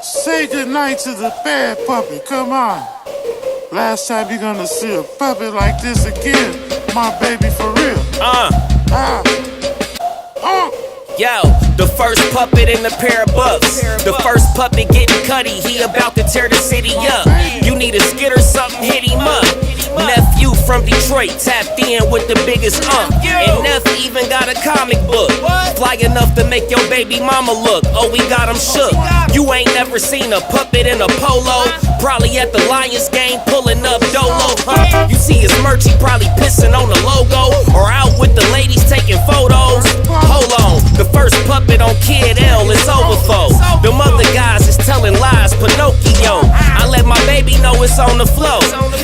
Say goodnight to the bad puppy, come on. Last time you're gonna see a puppy like this again, my baby for real. Yo, the first puppet in a pair of bucks. The first puppet getting cutty, he about to tear the city up. You need a skid or something, hit him up. Nephew from Detroit tapped in with the biggest and Neff even got a comic book. Fly enough to make your baby mama look. Oh, we got him shook. You ain't never seen a puppet in a polo. Probably at the Lions game pulling up dolo. You see his merch, he probably pissing on the logo. Or out with the ladies taking photos. Hold on, the first puppet on Kid L is overflow. Them other guys is telling lies, Pinocchio. I let my baby know it's on the flow.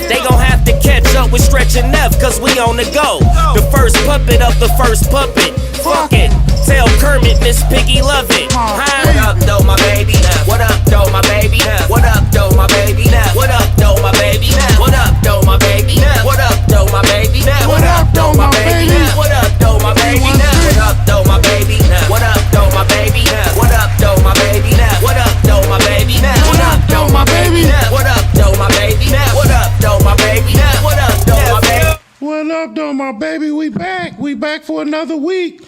They gon' have to catch up with Stretch and Neff, cause we on the go. The first puppet of the first puppet. Fuck it, tell Kermit Miss Piggy love it. What up, though, my baby? What up, though, my baby? What up, though, my baby? What up, though, my baby? What up, though, my baby? What up, though, my baby? What up, though, my baby? What up, though, my baby? What up, though, my baby? What up, though, my baby? What up, though, my baby? What up, though, my baby? What up, though, my baby? What up, though, my baby? What up, though, my baby? What up, though, my baby? What up, though, my baby? We back. We back for another week.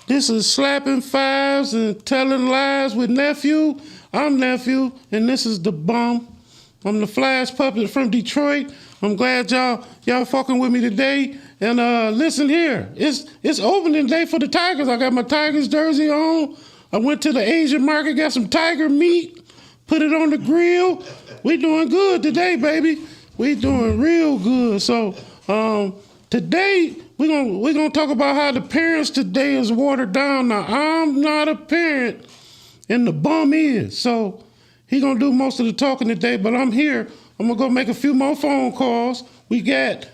This is Slappin' Fives and Telling Lies with Nephew. I'm Nephew, and this is the Bum. I'm the Flash Puppet from Detroit. I'm glad y'all fucking with me today. And listen here, it's opening day for the Tigers. I got my Tigers jersey on. I went to the Asian market, got some tiger meat, put it on the grill. We doing good today, baby. We doing real good. So today we're gonna talk about how the parents today is watered down. Now I'm not a parent, and the Bum is. So he gonna do most of the talking today, but I'm here. I'm gonna go make a few more phone calls. We got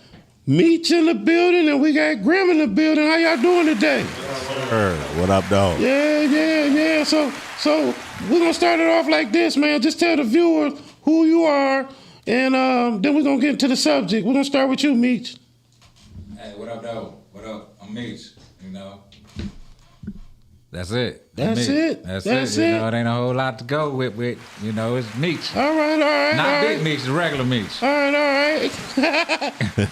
Meech in the building and we got Grim in the building. How y'all doing today? What up, dog? Yeah. So we're gonna start it off like this, man. Just tell the viewers who you are, and then we're gonna get into the subject. We're gonna start with you, Meech. Hey, what up, though? What up? I'm Meech, you know. That's it. That's it. You know, it ain't a whole lot to go with. You know, it's Meech. All right. Not Big Meech, the regular Meech. All right.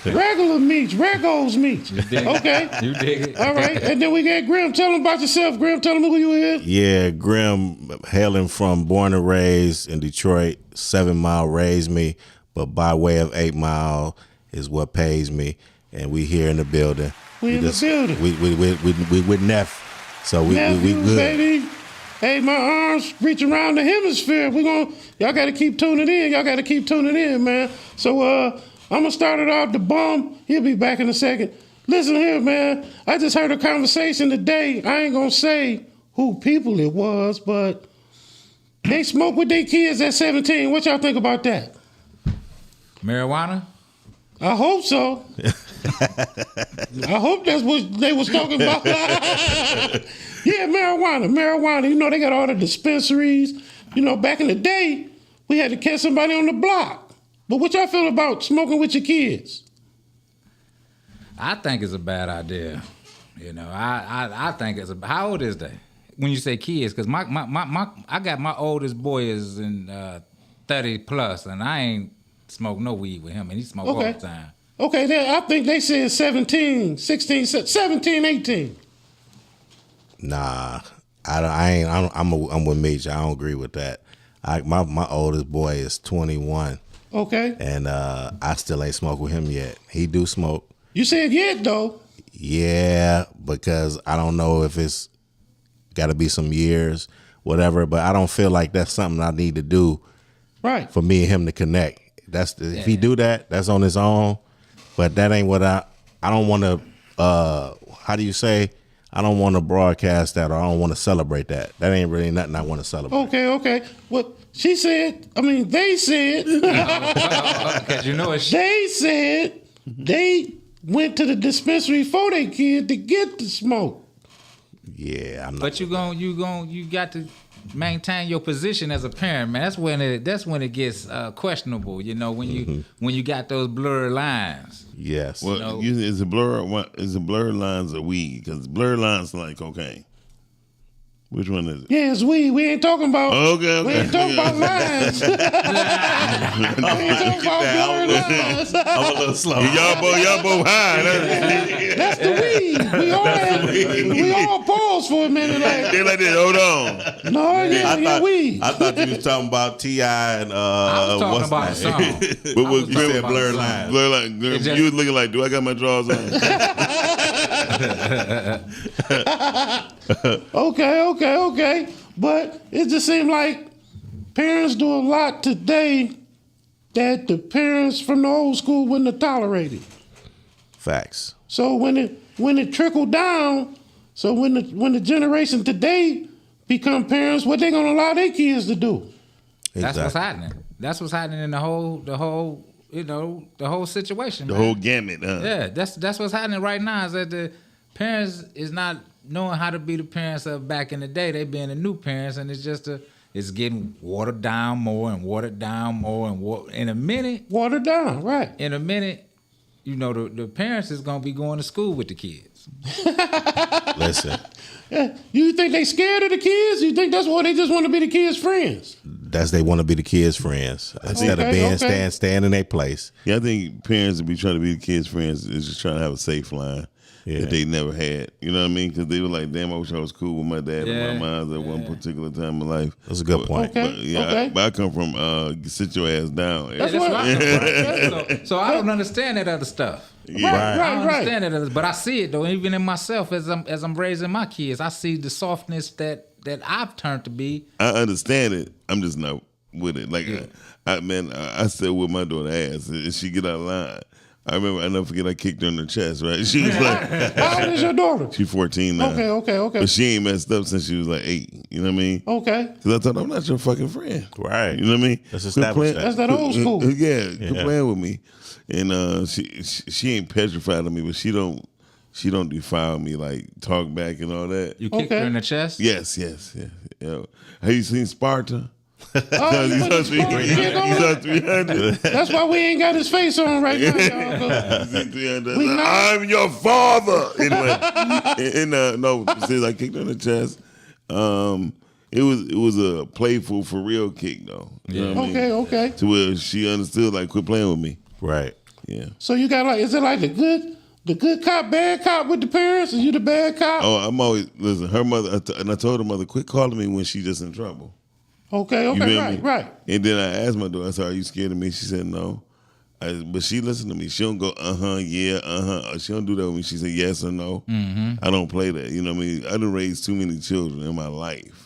Regular Meech, Regos Meech. Okay. You dig it. All right, and then we got Grim. Tell them about yourself, Grim. Tell them who you is. Yeah, Grim, hailing from born and raised in Detroit. 7 Mile raised me, but by way of 8 Mile is what pays me. And we here in the building. We with Neff. So we good. Baby. Hey, my arms reach around the hemisphere. Y'all got to keep tuning in. Man. So I'm gonna start it off. The Bum, he'll be back in a second. Listen here, man. I just heard a conversation today. I ain't gonna say who people it was, but they smoke with their kids at 17. What y'all think about that? Marijuana? I hope so. I hope that's what they was talking about. Yeah, marijuana. You know, they got all the dispensaries. You know, back in the day, we had to catch somebody on the block. But what y'all feel about smoking with your kids? I think it's a bad idea. You know, I think it's how old is they? When you say kids, because I got my oldest boy is in 30 plus, and I ain't smoke no weed with him, and he smoke all the time. Okay, I think they said 17, 16, 17, 18. Nah, I ain't. I'm with Meech. I don't agree with that. My oldest boy is 21. Okay. And I still ain't smoked with him yet. He do smoke. You said yet though. Yeah, because I don't know if it's got to be some years, whatever. But I don't feel like that's something I need to do. Right. For me and him to connect. If he do that, that's on his own. But that ain't what I don't want to. How do you say? I don't want to broadcast that, or I don't want to celebrate that. That ain't really nothing I want to celebrate. Okay. Well, they said. Because you know it's. They said they went to the dispensary for their kid to get the smoke. Yeah, I'm not. But you got to maintain your position as a parent, man. That's when it gets questionable. You know, when you got those blurred lines. Yes. Well, is the blurred lines of weed? Because blurred lines are like cocaine. Which one is it? Yeah, it's we. We ain't talking about. Okay. We ain't talking about lines. we ain't talking about blurred lines. I'm a little slow. Y'all both high. That's the we. We all pause for a minute. Like, They like this. Hold on. no, we. I thought you was talking about T.I. and I was talking about the song. But I what was you talking said about blurred the song. lines. Blur like you was looking like, do I got my drawers on? Okay. But it just seemed like parents do a lot today that the parents from the old school wouldn't have tolerated. Facts. So when it trickled down, so when the generation today become parents, what they gonna allow their kids to do? That's what's happening. That's what's happening in the whole situation. The man. whole gamut, huh? Yeah, that's what's happening right now. Is that the parents is not knowing how to be the parents of back in the day. They being the new parents, and it's getting watered down more and watered down more and in a minute. Watered down, right? In a minute, the parents is gonna be going to school with the kids. Listen, Yeah. You think they scared of the kids? You think that's why they just want to be the kids' friends? they want to be the kids' friends instead of being staying in their place. Yeah, I think parents would be trying to be the kids' friends is just trying to have a safe line that they never had. You know what I mean? Because they were like, damn, I wish I was cool with my dad and my mom at one particular time of life. That's a good point. But I come from sit your ass down. That's what So I don't understand that other stuff. Yeah. I don't understand that other, but I see it though. Even in myself, as I'm raising my kids, I see the softness that I've turned to be. I understand it. I'm just not with it. Like, I said with my daughter ass, and she get out of line. I remember, I never forget, I kicked her in the chest, right? She was like, how old is your daughter? She's 14 now. Okay. But she ain't messed up since she was like 8. You know what I mean? Okay. Because I thought, I'm not your fucking friend. Right. You know what I mean? That's established. That's that old school. Quit playing with me. And she ain't petrified of me, but she don't defile me, like talk back and all that. You kicked her in the chest? Yes. Yeah. Have you seen Sparta? Oh, You saw 300. that's why we ain't got his face on right now, y'all. I'm your father. Anyway, no, since I kicked her in the chest, it was a playful, for real kick though. You know what I mean? Okay. To where she understood, like, quit playing with me. Right. Yeah. So you got is it like the good cop, bad cop with the parents? Are you the bad cop? Oh, I'm always listen. Her mother, and I told her mother, quit calling me when she's just in trouble. Okay, right. And then I asked my daughter, I said, are you scared of me? She said, no. But she listened to me. She don't go, yeah. She don't do that with me. She said yes or no. Mm-hmm. I don't play that. You know what I mean? I done raised too many children in my life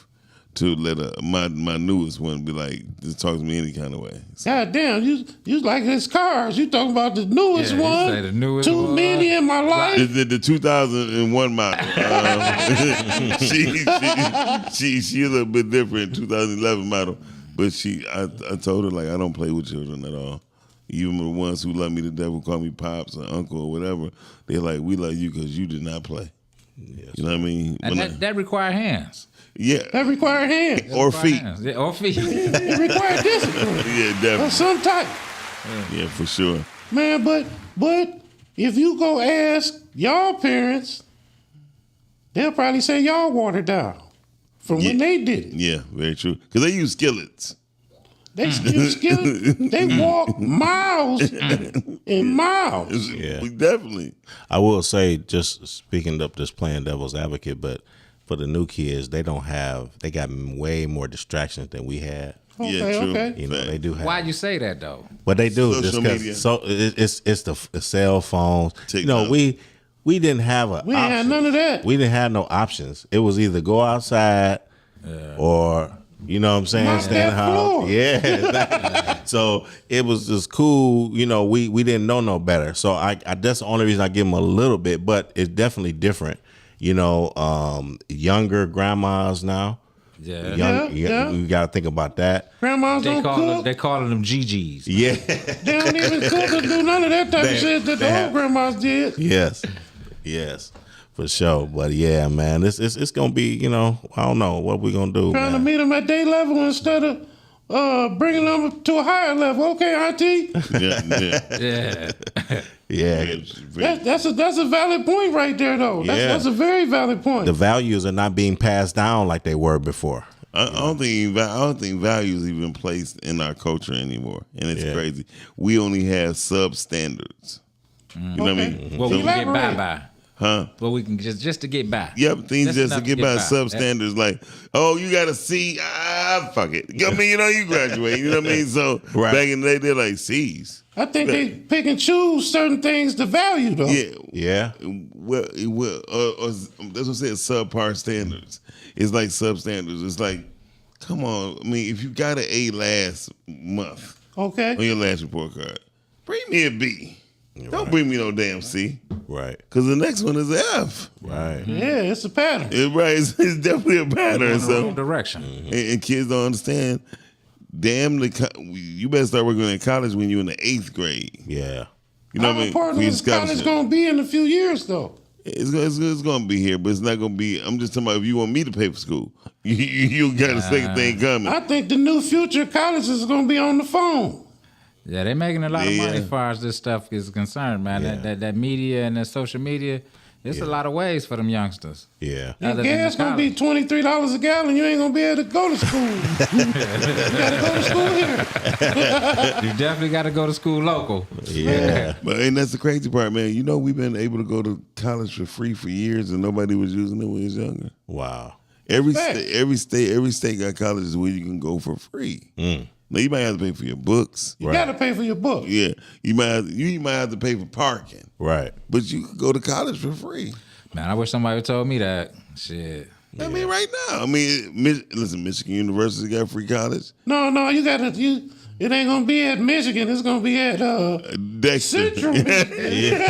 to let my newest one be like, just talk to me any kind of way. So, God damn, you like his cars. You talking about the newest Yeah, one? say the newest Too one. many in my life. the 2001 model. She a little bit different, 2011 model. But I told her, like, I don't play with children at all. Even the ones who love me to death, who call me pops or uncle or whatever, they're like, we love you because you did not play. Yes. You know what I mean? And that require hands. Yeah. That require hands. Or feet. Yeah, or feet. It require discipline. Yeah, Of definitely. some type. Yeah, for sure. Man, but if you go ask y'all parents, they'll probably say y'all watered down from when they did it. Yeah, very true. Because they use skillets. They walk miles and miles. Yeah. Definitely. I will say, just speaking up, just playing devil's advocate, but for the new kids, they got way more distractions than we had. Yeah, true. Okay. You know, they do have. Why'd you say that though? But they do Social just media. because. So it's the cell phones. TikTok. You know, we didn't have We ain't had none of that. We didn't have no options. It was either go outside or, you know what I'm saying, Mop stay in the that house. floor. Yeah. Exactly. So it was just cool. You know, we didn't know no better. So I that's the only reason I give them a little bit, but it's definitely different. You know, younger grandmas now. Yeah. You got to think about that. Grandmas don't cook. They calling them GGs. Yeah. They don't even cook or do none of that type of shit that the old grandmas did. Yes, for sure. But yeah, man, it's gonna be, you know, I don't know what we gonna do. Trying to Man. meet them at their level instead of bringing them to a higher level. Okay, Auntie. Yeah. Yeah. That's a valid point right there, though. That's a very valid point. The values are not being passed down like they were before. I don't think values even placed in our culture anymore, and it's crazy. We only have substandards. You know what I mean? Well, we can get Elaborate. by. Huh? Well, we can just to get by. Yep, things just to enough get by substandards like, oh, you got a C, fuck it. I mean, you graduate. You know what I mean? So back in the day, they're like C's. I think they pick and choose certain things to value, though. Yeah. Well, that's what I'm saying. Subpar standards. It's like substandards. It's like, come on. I mean, if you got an A last month Okay. on your last report card, bring me a B. Don't bring me no damn C. Right. Because the next one is F. Right. Yeah, it's a pattern. It's definitely a pattern. In the So, wrong direction. and kids don't understand. Damn, you better start working in college when you're in the 8th grade. Yeah. You know How what I mean? important For your is college scholarship. going to be in a few years, though? It's going to be here, but it's not going to be. I'm just talking about if you want me to pay for school, you got a second thing coming. I think the new future of colleges is going to be on the phone. Yeah, they're making a lot of money Yeah. as far as this stuff is concerned, man. Yeah. That media and that social media, there's a lot of ways for them youngsters. Yeah. Your Other than gas the going to be $23 a gallon. You ain't going to be able to go to school. You got to go to school here. You definitely got to go to school local. Yeah. And that's the crazy part, man. You know, we've been able to go to college for free for years, and nobody was using it when we was younger. Wow. Every Fact. state got colleges where you can go for free. Now you might have to pay for your books. You got to pay for your book. Yeah, you might have to pay for parking, Right. but you could go to college for free. Man, I wish somebody told me that. Shit. I mean, right now. I mean, listen, Michigan University got free college. No, you got to. It ain't going to be at Michigan. It's going to be at Dexter. Central Michigan.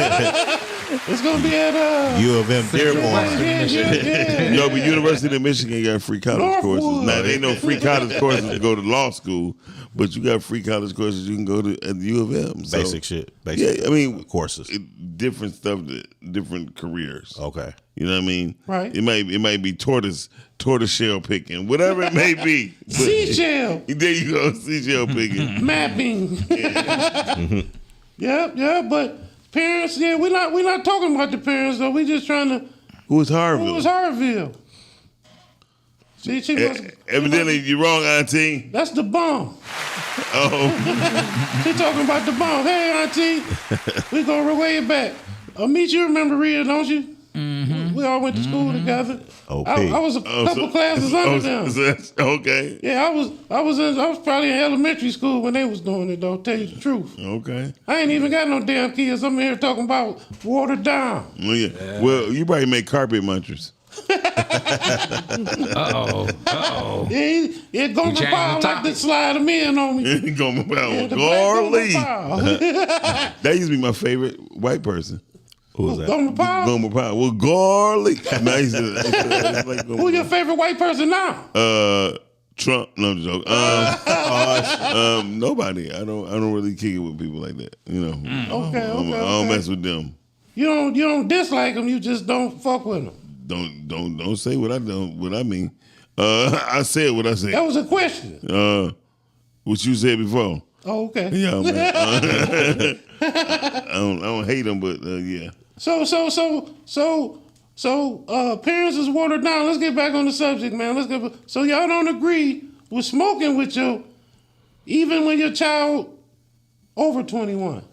It's going to be at U of M Dearborn. yeah. No, but University of Michigan got free college Northwood. courses. Now, they ain't no free college courses to go to law school, but you got free college courses you can go to at the U of M. So, Basic shit. Basic Yeah, I mean, courses. different stuff, different careers. Okay. You know what I mean? Right. It might be tortoise shell picking, whatever it may be. But- Seashell There you go, seashell picking. mapping. Yep. But parents, we're not talking about the parents though. We just trying to. Who is Harville? Who was Harville? See, she was. Evidently, you're wrong, Auntie. That's the bomb. Oh, She talking about the bomb. Hey, Auntie, we gonna way it back. Meet you remember Rhea, don't you? Mm-hmm. We all went to school together. OP. I was a couple classes under them. Okay. Yeah, I was probably in elementary school when they was doing it though. Tell you the truth. Okay. I ain't even got no damn kids. I'm here talking about watered down. Well, yeah. Well, you probably make carpet munchers. Yeah, Gomer changed the Powell like topic. to slide them in on me. Gomer Powell. Yeah, the black Gomer Garly. Powell. That used to be my favorite white person. Who was that? Gomer Powell. Gomer Powell. Well, Garly. No, I used to like Gomer Who your favorite white person now? Trump. No joke. Nobody. I don't really kick it with people like that. You know. Okay. I don't mess with them. You don't dislike them. You just don't fuck with them. Don't say what I mean. I said what I That said. was a question. What you said before. Oh, okay. Yeah, man. I don't hate them, but yeah. So parents is watered down. Let's get back on the subject, man. So y'all don't agree with smoking with even when your child over 21.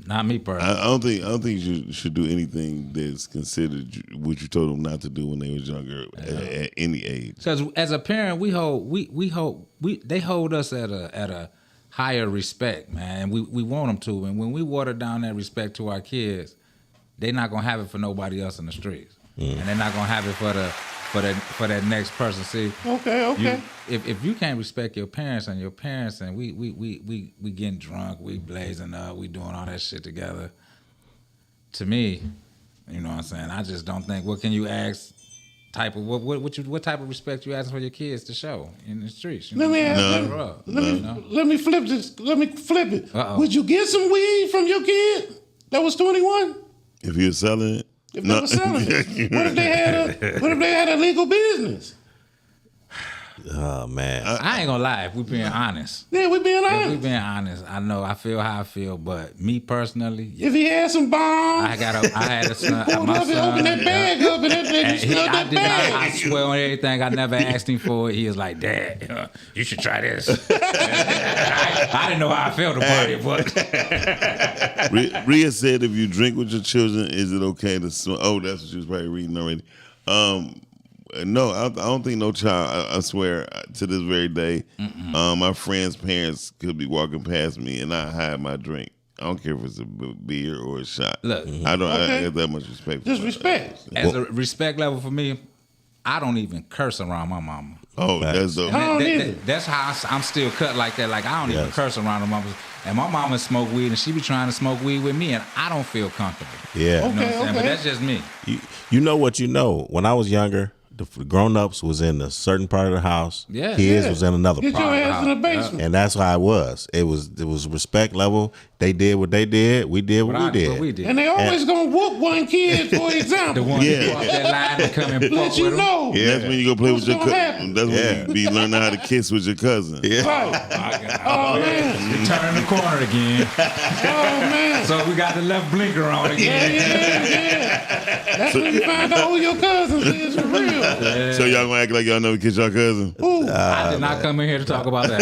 Not me personally. I don't think you should do anything that's considered what you told them not to do when they was younger at any age. Because as a parent, they hold us at a higher respect, man. We want them to, and when we water down that respect to our kids, they're not gonna have it for nobody else in the streets, and they're not gonna have it for that next person. See, Okay. if you can't respect your parents and we getting drunk, we blazing up, we doing all that shit together. To me, you know what I'm saying. I just don't think. What can you ask? What type of respect you asking for your kids to show in the streets? You know? Let me flip this. Let me flip it. Uh-oh. Would you get some weed from your kid that was 21? If you're selling it, If they were selling it, what if they had a legal business? Oh man. I ain't gonna lie. If we being honest, Yeah, we being if we honest. being honest, I know I feel how I feel, but me personally, If he had some bombs, I had a son. pulled My up and opened that son. bag up and that nigga And smelled I that did not. bag. I swear on everything. I never asked him for it. He was like, "Dad, you should try this." I didn't know how I felt about it, but Rhea said, if you drink with your children, is it okay to smoke? Oh, that's what she was probably reading already. No, I don't think no child, I swear, to this very day, my friends' parents could be walking past me and I hide my drink. I don't care if it's a beer or a shot. Look, I don't Okay. have that much respect. Just for respect. as a respect level for me, I don't even curse around my mama. Oh, that's dope. I don't either. That's how I'm still cut like that. Like, I don't even curse around her mama. And my mama smoke weed, and she be trying to smoke weed with me, and I don't feel comfortable. Yeah. You know what I'm saying? But Okay. that's just me. You know what you know. When I was younger, the grown-ups was in a certain part of the house. Yeah. Kids Yeah. was in another Get your part. ass in the basement. And that's how it was. It was respect level. They did what they did. We did what we did. What we did. And they always gonna whoop one kid, for The example. one Yeah. that crossed that line and come and Let fuck you with 'em. know. Yeah. That's when you go play What's with your gonna cousin. happen? That's when Yeah. you be learning how to kiss with your cousin. Yeah. Right. Oh man. We turning the corner again. Oh man. So we got the left blinker on Yeah, again. yeah. That's when you find out who your cousins is for real. So y'all gonna act like y'all never kiss your cousin? Ooh. I did not come in here to talk about that.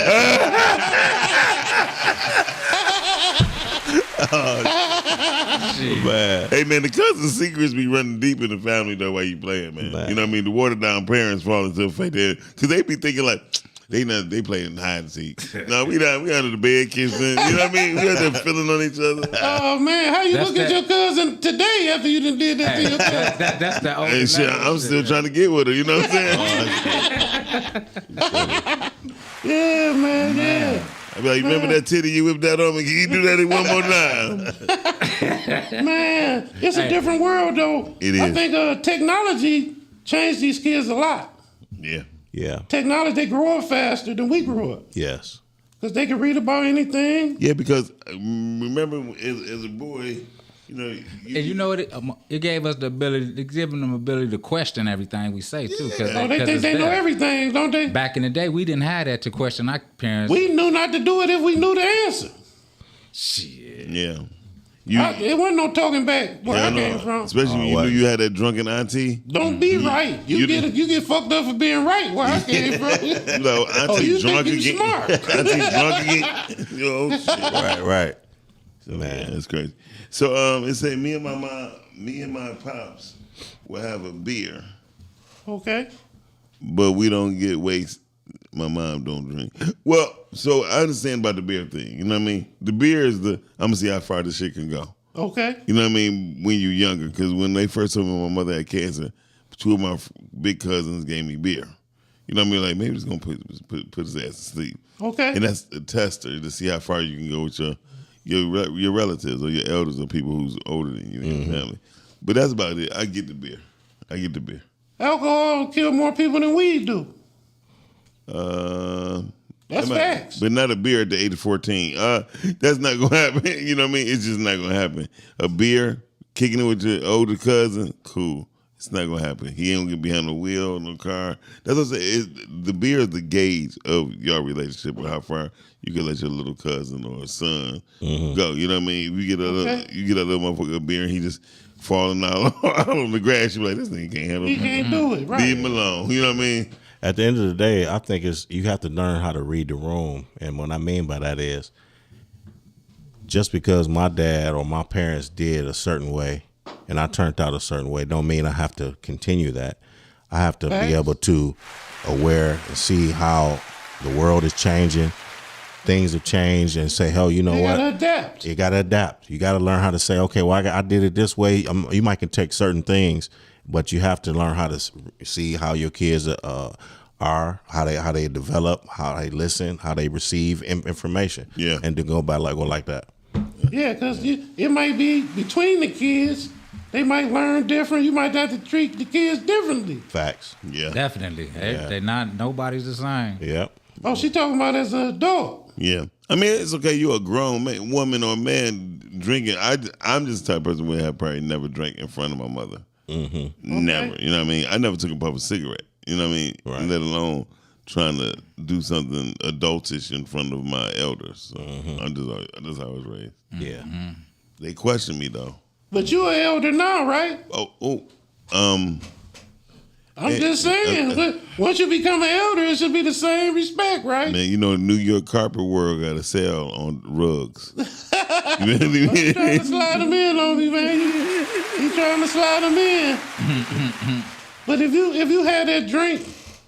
Man. Hey man, the cousin secrets be running deep in the family though while you playing, man. Man. You know what I mean? The watered down parents fall into the fake there because they be thinking like they playing hide and seek. No, we under the bed kissing. You know what I mean? We out there feeling on each other. Oh man, how you That's look at that- your cousin today after you done did that to Hey, your cousin? that's the old And shit, level I'm shit. still trying to get with her. You know what I'm saying? Yeah, man, yeah. I be like, remember that titty you whipped that on me? Can you do that one more time? Man, it's a different world though. It I is. think technology changed these kids a lot. Yeah. Yeah. Technology, they grow up faster than we grew up. Yes. Because they can read about anything. Yeah, because remember as a boy, you know, And you know what? It gave us the ability, it giving them ability to question everything we say too. Cause Oh, they think they know everything, don't they? Back in the day, we didn't have that to question our parents. We knew not to do it if we knew the answer. Shit. yeah. It wasn't no talking back where I no. came from. Especially when you what? knew you had that drunken auntie. Don't be right. You get fucked up for being right where I came from. You know, auntie you drunk think you again. smart. Auntie drunk again. You know, shit. Right. Man, that's crazy. So it said me and my pops will have a beer, Okay. but we don't get wasted. My mom don't drink. Well, so I understand about the beer thing. You know what I mean? The beer is I'm gonna see how far this shit can go. Okay. You know what I mean? When you're younger, because when they first told me my mother had cancer, two of my big cousins gave me beer. You know what I mean? Like maybe it's gonna put his ass to sleep. Okay. And that's a tester to see how far you can go with your relatives or your elders or people who's older than you in your family. But that's about it. I get the beer. Alcohol kill more people than weed do. That's facts. But not a beer at the age of 14. That's not gonna happen. You know what I mean? It's just not gonna happen. A beer, kicking it with your older cousin, cool. It's not gonna happen. He ain't gonna get behind the wheel, no car. That's what I'm saying. The beer is the gauge of your relationship or how far you can let your little cousin or son go. You know what I mean? If you get a little motherfucker a beer and he just falling out on the grass, you be like, this thing can't handle He it. can't do it, right? Leave him alone. You know what I mean? At the end of the day, I think you have to learn how to read the room. And what I mean by that is just because my dad or my parents did a certain way and I turned out a certain way don't mean I have to continue that. I have to be able to aware and see how the world is changing. Things have changed and say, hell, you know You what? gotta adapt. You got to adapt. You got to learn how to say, okay, well, I did it this way. You might can take certain things, but you have to learn how to see how your kids are, how they develop, how they listen, how they receive information. Yeah. And to go like that. Yeah, because it might be between the kids. They might learn different. You might have to treat the kids differently. Facts. Yeah. Definitely. They not. Nobody's the same. Yep. Oh, she talking about as an adult. Yeah. I mean, it's okay. You're a grown man, woman or man drinking. I'm just the type of person who have probably never drank in front of my mother. Mm-hmm. Never. You know what I mean? I never took a puff of cigarette. You know what I mean? Right. Let alone trying to do something adultish in front of my elders. So that's how I was raised. Yeah. They question me though. But you an elder now, right? I'm just saying. Once you become an elder, it should be the same respect, right? Man, you know, New York carpet world got a sale on rugs. You trying to slide them in on me, man. You trying to slide them in. But if you had that drink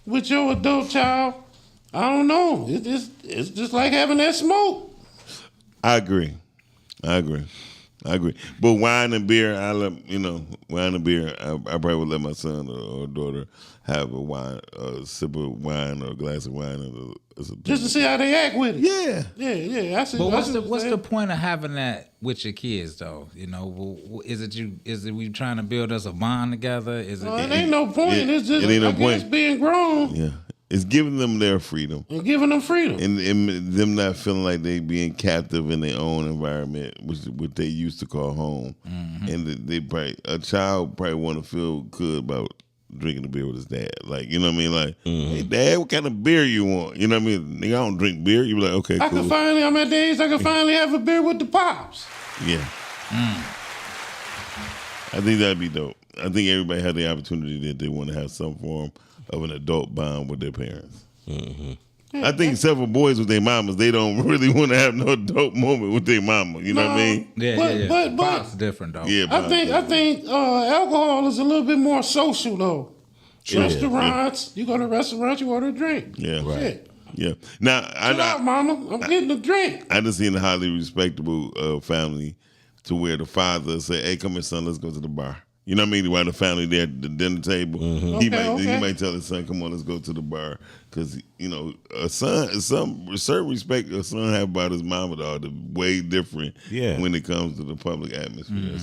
with your adult child, I don't know. It's just like having that smoke. I agree. But wine and beer, wine and beer, I probably would let my son or daughter have a sip of wine or a glass of wine. Just to see how they act with it. Yeah. I see. But what's the point of having that with your kids, though? You know, is it we trying to build us a bond together? Is it? It ain't no point. It's just being grown. Yeah. It's giving them their freedom. And giving them freedom. And them not feeling like they being captive in their own environment, which is what they used to call home. And a child probably want to feel good about drinking a beer with his dad. Like, you know what I mean? Like, hey, Dad, what kind of beer you want? You know what I mean? Nigga, I don't drink beer. You be like, okay, cool. I'm at the age I can finally have a beer with the pops. Yeah. I think that'd be dope. I think everybody had the opportunity that they want to have some form of an adult bond with their parents. I think several boys with their mamas, they don't really want to have no adult moment with their mama. You know what I mean? Yeah. But Pop's different though. Yeah, I think alcohol is a little bit more social though. Restaurants, you go to restaurants, you order a drink. Yeah, right. Yeah. Now, Chill out, mama. I'm getting a drink. I just seen a highly respectable family to where the father say, "Hey, come here, son, let's go to the bar." You know what I mean? While the family there at the dinner table, he might tell his son, "Come on, let's go to the bar," because you know, a certain respect a son have about his mama, dog, is way different. When it comes to the public atmosphere.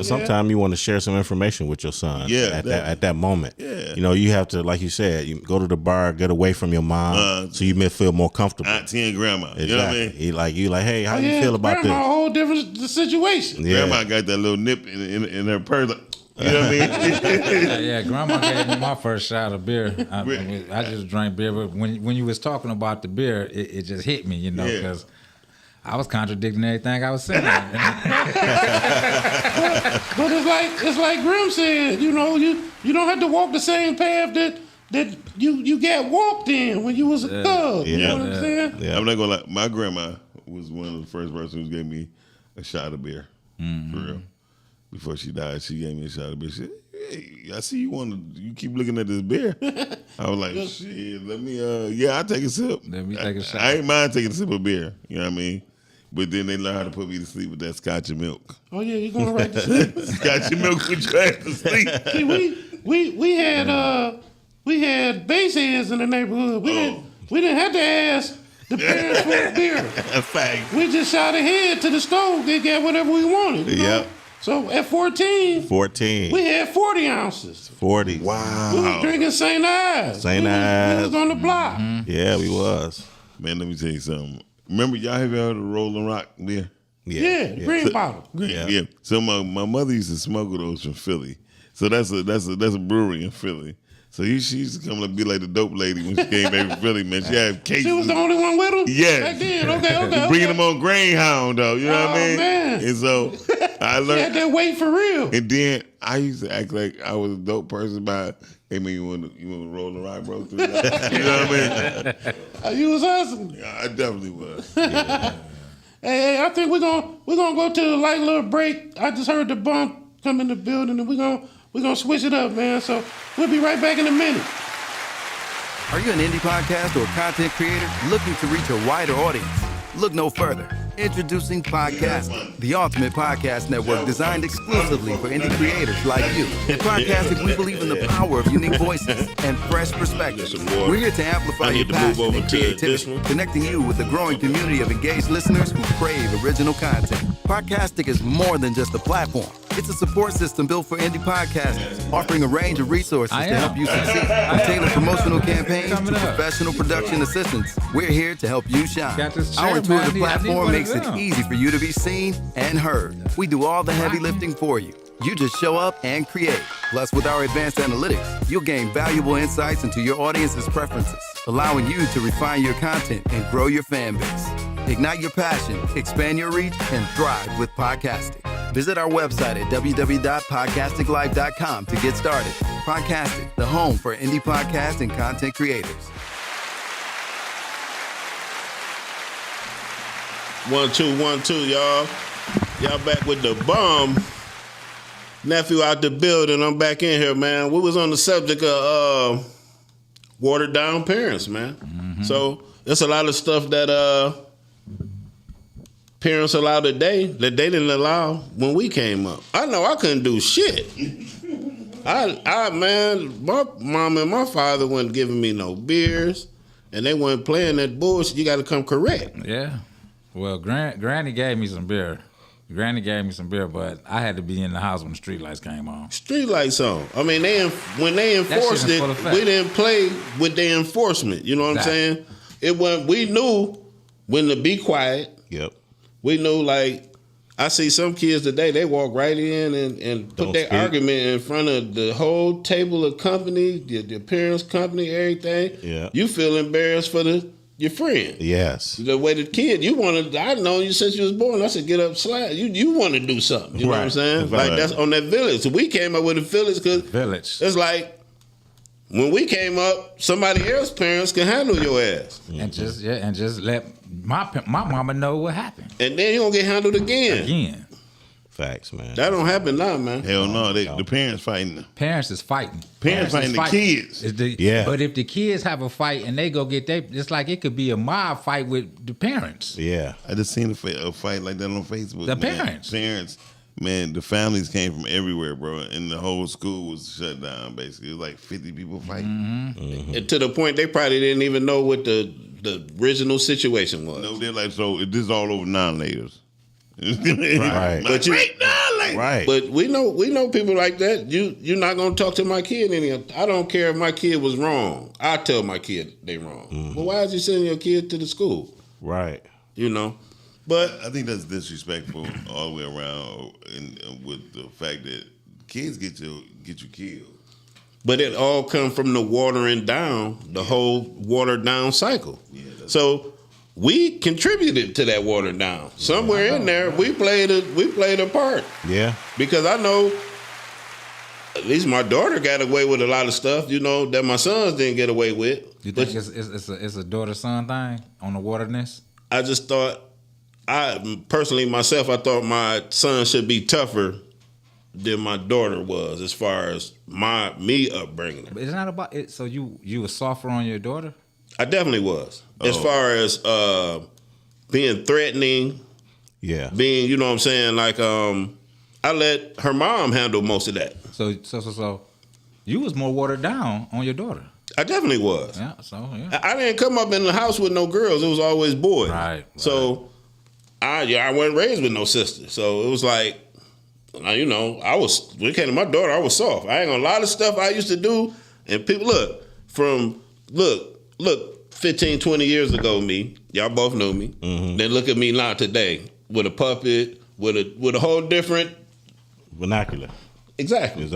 Sometimes you want to share some information with your son. At that moment. Yeah. You know, you have to, like you said, you go to the bar, get away from your mom, so you may feel more comfortable. Auntie and grandma. Exactly. You know what I mean? You like, hey, how you feel about grandma, this? a whole different situation. Grandma got that little nip in her purse. You know what I mean? Grandma gave me my first shot of beer. I just drank beer, but when you was talking about the beer, it just hit me, you know, because I was contradicting everything I was saying. But it's like Grim said, you know, you don't have to walk the same path that you got walked in when you was a thug. You know what I'm saying? Yeah. I'm not gonna lie. My grandma was one of the first persons who gave me a shot of beer. For real. Before she died, she gave me a shot of beer. She said, "Hey, I see you keep looking at this beer." I was like, "Shit, let me I'll take a sip." Let me take a shot. I ain't mind taking a sip of beer. You know what I mean? But then they learned how to put me to sleep with that scotch and milk. Oh yeah, you're going right to sleep. Scotch and milk put your ass to sleep. See, we had base heads in the neighborhood. We didn't have to ask the parents for a beer. A fact. We just shot ahead to the stove. They got whatever we wanted. You know? So at 14, we had 40 ounces. 40. Wow. We was drinking St. Ives. We was on the block. Yeah, we was. Man, let me tell you something. Remember, y'all have you heard of Rolling Rock beer? Yeah, green bottle. Yeah. So my mother used to smuggle those from Philly. So that's a brewery in Philly. So she used to come and be like the dope lady when she came back from Philly, man. She had cases. She was the only one with them? Yeah. Back then, okay. Bringing them on Greyhound, though. You know what I mean? Man. And so I learned. She had that weight for real. And then I used to act like I was a dope person by, hey, man, you want to roll the rock, bro? Through that? You know what I mean? You was hustling. Yeah, I definitely was. Hey, I think we're gonna go to a light little break. I just heard the bump come in the building, and we're gonna switch it up, man. So we'll be right back in a minute. Are you an indie podcast or content creator looking to reach a wider audience? Look no further. Introducing Podcast, the ultimate podcast network designed exclusively for indie creators like you. At Podcastic, we believe in the power of unique voices and fresh perspectives. We're here to amplify your passion and creativity, connecting you with a growing community of engaged listeners who crave original content. Podcastic is more than just a platform. It's a support system built for indie podcasters, offering a range of resources to help you succeed. From tailored promotional campaigns to professional production assistance, we're here to help you shine. Our intuitive platform makes it easy for you to be seen and heard. We do all the heavy lifting for you. You just show up and create. Plus, with our advanced analytics, you'll gain valuable insights into your audience's preferences. allowing you to refine your content and grow your fan base. Ignite your passion, expand your reach, and thrive with podcasting. Visit our website at www.podcastinglife.com to get started. Podcasting, the home for indie podcast and content creators. 1 2 1 2, y'all. Y'all back with the bum. Nephew out the building. I'm back in here, man. We was on the subject of watered down parents, man. Mm-hmm. So there's a lot of stuff that parents allow today that they didn't allow when we came up. I know I couldn't do shit. Man, my mom and my father wasn't giving me no beers, and they weren't playing that bullshit. You got to come correct. Yeah. Well, Granny gave me some beer. But I had to be in the house when the street lights came on. Street lights on. I mean, when they enforced it, we didn't play with the enforcement. You know what I'm saying? We knew when to be quiet. Yep. We knew, like, I see some kids today, they walk right in and put their argument in front of the whole table of company, the parents' company, everything. Yeah. You feel embarrassed for your friend. Yes. The way the kid, I've known you since you was born. I said, get up, slap. You want to do something. You know what I'm saying? Right. Like, that's on that village. So we came up with a village because it's like, when we came up, somebody else's parents can handle your ass. And just let my mama know what happened. And then you gonna get handled again. Facts, man. That don't happen now, man. Hell no, the parents fighting. Parents is fighting. Parents fighting the kids. But if the kids have a fight and they go get it's like it could be a mob fight with the parents. Yeah. I just seen a fight like that on Facebook. The man. Parents, man, the families came from everywhere, bro, and the whole school was shut down. Basically, it was like 50 people fighting, And to the point they probably didn't even know what the original situation was. No, they're like, so this is all over non-natives. Right. But But we know people like that. You're not gonna talk to my kid I don't care if my kid was wrong. I tell my kid they wrong. Well, why is you sending your kid to the school? Right. You know. But I think that's disrespectful all the way around, and with the fact that kids get you killed. But it all comes from the watering down, the whole watered down cycle. Yeah, so we contributed to that watered down. Somewhere in there, we played a part. Yeah. Because I know at least my daughter got away with a lot of stuff, that my sons didn't get away with. You think it's a daughter-son thing on the waterness? I just thought, personally myself, I thought my son should be tougher than my daughter was as far as me upbringing her. But it's not about it. So you were softer on your daughter? I definitely was. As far as being threatening, being, you know what I'm saying, like I let her mom handle most of that. So you was more watered down on your daughter. I definitely was. Yeah, I didn't come up in the house with no girls. It was always boys. Right. So I wasn't raised with no sister. So it was like, when it came to my daughter, I was soft. I ain't gonna lie, a lot of stuff I used to do, and people look, 15, 20 years ago, y'all both know me. Mm-hmm. Then look at me now today with a puppet, with a whole different vernacular. Exactly.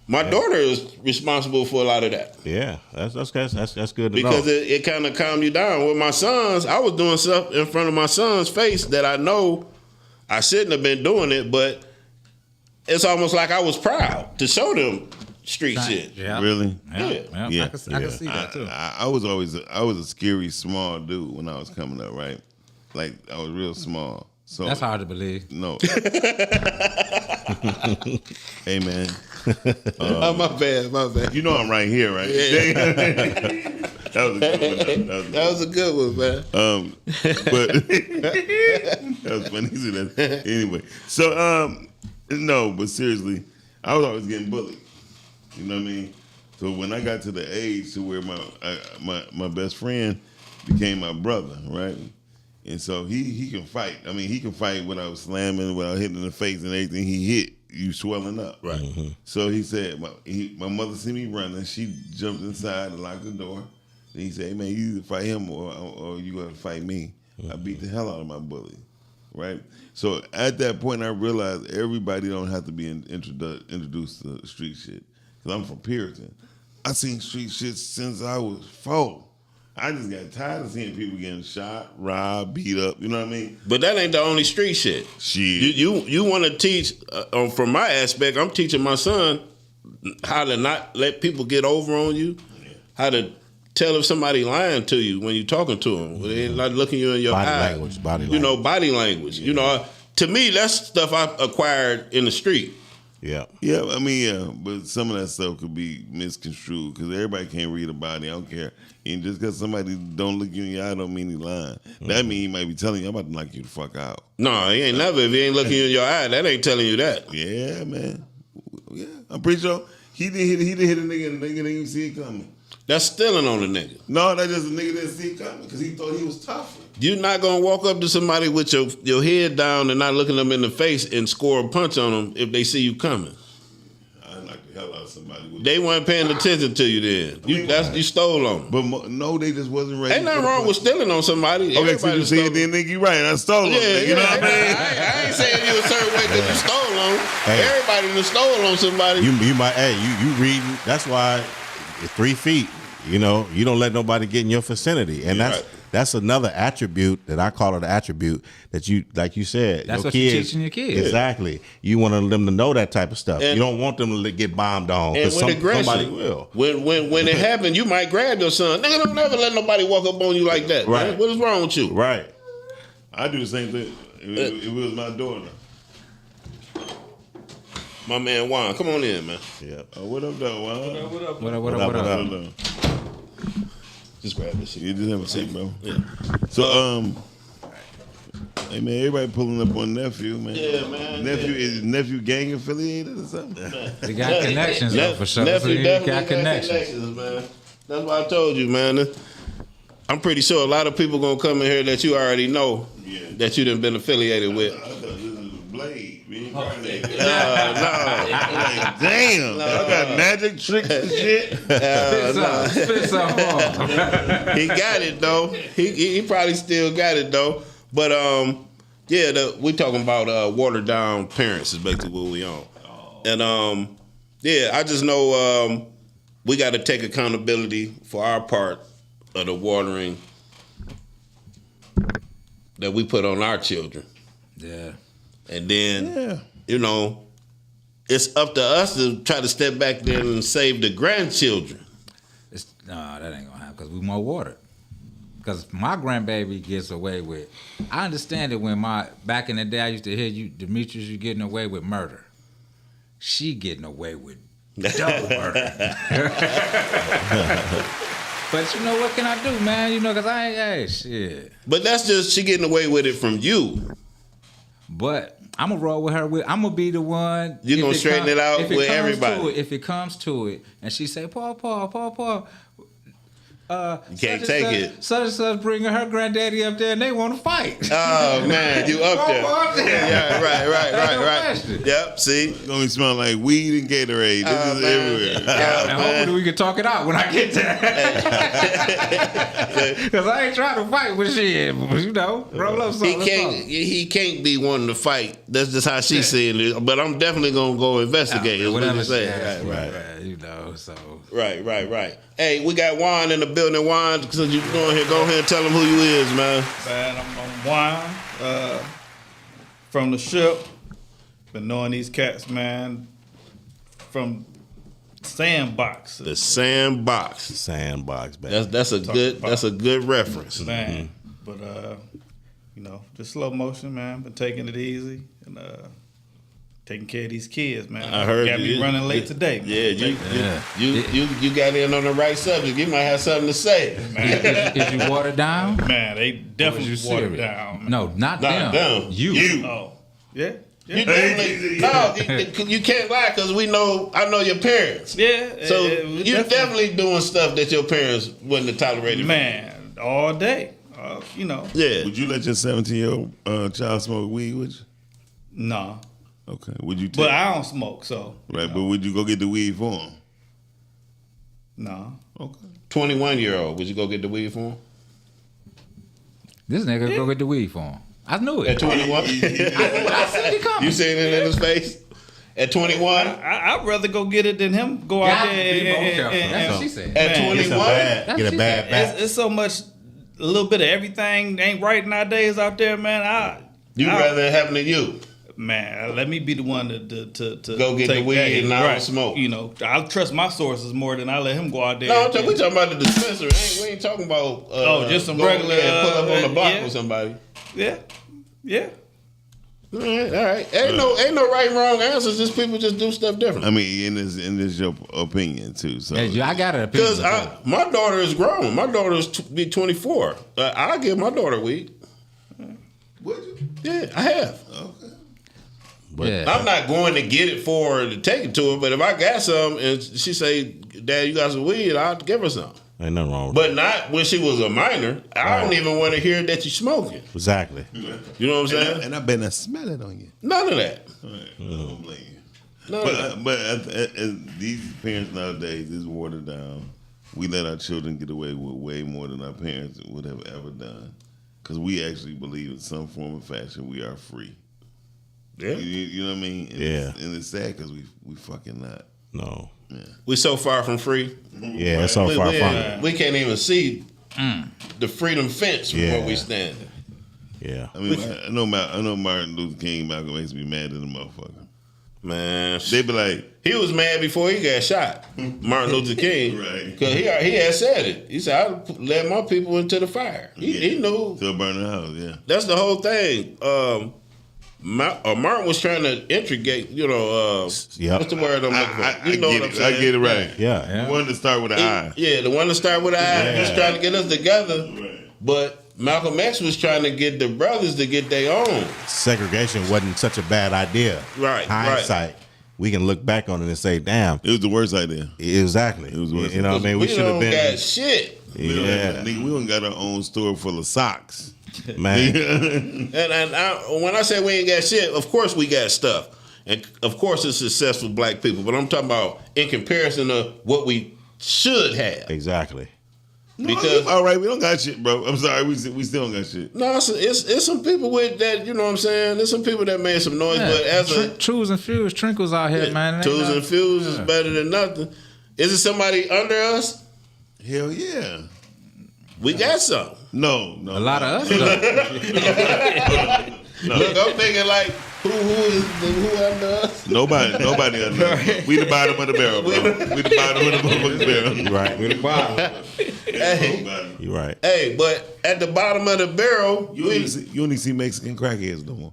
My Yeah. daughter is responsible for a lot of that. Yeah, that's good to Because know. it kind of calmed you down. With my sons, I was doing stuff in front of my son's face that I know I shouldn't have been doing it, but it's almost like I was proud to show them street shit. Yeah. Really? Yeah. I can see that too. I was a scary small dude when I was coming up, right? Like I was real small. So that's hard to believe. No. Hey man. My bad. You know I'm right here, right? Yeah. That was a good one, man. But that was funny. Anyway, so no, but seriously, I was always getting bullied. You know what I mean? So when I got to the age to where my best friend became my brother, right? And so he can fight. I mean, he can fight without slamming, without hitting in the face and everything. He hit you swelling up. Right. Mm-hmm. So he said, my mother see me running. She jumped inside and locked the door. Then he said, hey, man, you either fight him or you got to fight me. Mm-hmm. I beat the hell out of my bully. Right? So at that point, I realized everybody don't have to be introduced to street shit. Because I'm from Puritan. I seen street shit since I was 4. I just got tired of seeing people getting shot, robbed, beat up. You know what I mean? But that ain't the only street shit. Shit. You want to teach, from my aspect, I'm teaching my son how to not let people get over on you, how to tell if somebody lying to you when you're talking to them. They're not looking you in your eye. Body language. You know, body language. You know, to me, that's stuff I acquired in the street. Yeah. Yeah, I mean, yeah, but some of that stuff could be misconstrued because everybody can't read a body. I don't care. And just because somebody don't look you in your eye don't mean he lying. That mean he might be telling you, I'm about to knock you the fuck out. No, he ain't never. If he ain't looking you in your eye, that ain't telling you that. Yeah, man. Yeah, I'm pretty sure he didn't hit a nigga and the nigga didn't even see it coming. That's stealing on the nigga. No, that's just a nigga didn't see it coming because he thought he was tougher. You're not going to walk up to somebody with your head down and not looking them in the face and score a punch on them if they see you coming. I knocked the hell out of somebody. They weren't paying attention to you then. You stole on them. But no, they just wasn't ready. Ain't nothing wrong with stealing on somebody. Okay, so you see it then, nigga, you right. I stole them. Yeah, You know what I mean? I ain't saying you a certain way because you stole on them. Hey. Everybody done stole on somebody. You might. Hey, you reading? That's why it's 3 feet. You know, you don't let nobody get in your vicinity, and that's another attribute that I call it an attribute that you, like you said, That's your what kids, you're teaching your kids. Exactly. You want them to know that type of stuff. And- you don't want them to get bombed on And because with aggression, somebody will. When it happened, you might grab your son. Nigga, don't never let nobody walk up on you like that. Right. Man. What is wrong with you? Right. I do the same thing. If it was my daughter. My man Juan, come on in, man. Yeah. What up, though? What What up? Just grab this shit. You just have a seat, bro. Yeah. So, hey man, everybody pulling up on nephew, man. Yeah, man. Is nephew gang affiliated or something? They got connections, though, for sure. So Nephew he definitely got connections. man. That's why I told you, man. I'm pretty sure a lot of people gonna come in here that you already know that you done been affiliated with. I thought this was Blade. Man. No. Like, damn, I got magic tricks and shit. Spit some more. He got it though. He probably still got it though. But we talking about watered down parents is basically what we on. And I just know we got to take accountability for our part of the watering that we put on our children. Yeah. And then it's up to us to try to step back there and save the grandchildren. No, that ain't gonna happen because we more watered. Because my grandbaby gets away with. I understand it when back in the day I used to hear you, Demetrius, you getting away with murder. She getting away with double murder. But you know what can I do, man? You know, because I ain't, hey, shit. But that's just she getting away with it from you. But I'm gonna roll with her. I'm gonna be the one. You gonna straighten it out with everybody. If it comes to it, and she say, Paul. You can't take it. Such and such bringing her granddaddy up there, and they want to fight. Oh man, you up there? Yeah, right. Question. Yep. See, It's gonna be smelling like weed and Gatorade. This is everywhere. Yeah, And man. hopefully we can talk it out when I get there. Because I ain't trying to fight with shit. You know, roll up something. He can't be wanting to fight. That's just how she's seeing it. But I'm definitely gonna go investigate. Is what Whatever I'm she saying. asks, Right. You know, so. Right. Hey, we got Juan in the building. Juan, so you go ahead and tell him who you is, man. Man, I'm Juan from the ship. Been knowing these cats, man, from Sandbox. The Sandbox. Sandbox, baby. That's a good reference. Man, but just slow motion, man. Been taking it easy and taking care of these kids, man. I heard got me running late today. Yeah, you got in on the right subject. You might have something to say. Is you watered down? Man, they definitely you watered serious? down. Man. No, not Not them. them. You. Oh, yeah. You definitely, you can't lie because I know your parents. Yeah. So you're definitely doing stuff that your parents wouldn't have tolerated. Man, all day. Yeah. Would you let your 17-year-old child smoke weed? Would you? Nah. Okay. Would you? But I don't smoke, so. Right, but would you go get the weed for him? Nah. Okay. 21-year-old, would you go get the weed for him? This nigga go get the weed for him. I knew it. At 21? I seen it coming. You seen it in his face? At 21? I'd rather go get it than him go out there and That's what she said. At Get 21? a bad back. it's so much, a little bit of everything ain't right nowadays out there, man. You'd rather it happen to you. Man, let me be the one to Go get the take weed that. and not smoke. You know, I trust my sources more than I let him go out there. No, we talking about the dispensary. We ain't talking about just some going regular, there and pull up on the block yeah. with somebody. Yeah. All right. Ain't no right and wrong answers. Just people just do stuff different. I mean, in this your opinion too. So I got an opinion. Because my daughter is grown. My daughter is be 24. I'll give my daughter weed. would you? Yeah, I have. Okay. But I'm not going to get it for her to take it to her, but if I got some and she say, Dad, you got some weed, I'll give her some. ain't nothing wrong with But not when she was a minor. I don't even want to hear that you smoking. that. Exactly. You know what I'm saying? And I better smell it on you. None of that. All right. I don't blame you. None of that. But these parents nowadays is watered down. We let our children get away with way more than our parents would have ever done, because we actually believe in some form of fashion we are free. Yeah. You know what I mean? And Yeah. and it's sad because we fucking not. No. We so far from free. Yeah, it's so far from it. We can't even see the freedom fence from where we stand. Yeah. I mean, I know Martin Luther King, Malcolm X be mad at the motherfucker. Man, They be like, he was mad before he got shot. Martin Luther King, Right. Because he had said it. He said, "I led my people into the fire." He knew. to burn the house, yeah. That's the whole thing. Martin was trying to integrate. Yep. What's the word I'm looking for? You know what I'm I saying? get it right. Yeah. You wanted to start with an I. Yeah, the one to start with I. He was trying to get us together, Right. but Malcolm X was trying to get the brothers to get their own. Segregation wasn't such a bad idea. Right, Hindsight. We can look back on it and say, damn. It was the worst idea. Exactly. It was worse. You know what I mean? We should have don't been. got shit. We don't Yeah. have- nigga, we don't got our own store full of socks. Man. And when I say we ain't got shit, of course we got stuff. And of course it's successful black people. But I'm talking about in comparison to what we should have. Exactly. Because all right, we don't got shit, bro. I'm sorry, we still don't got shit. no, it's some people with that, you know what I'm saying? There's some people that made some noise, but as a Trues and Fuse, Trinkles out here, man. It ain't Tools no- and Fuse is better than nothing. Is it somebody under us? Hell yeah. We got some. No. A lot of us. Look, I'm thinking like who under us? Nobody under us. We the bottom of the barrel, bro. We the bottom of the motherfucking barrel. Right. We the bottom. Hey, Nobody. You're right. hey, but at the bottom of the barrel, You only see Mexican crackheads no more.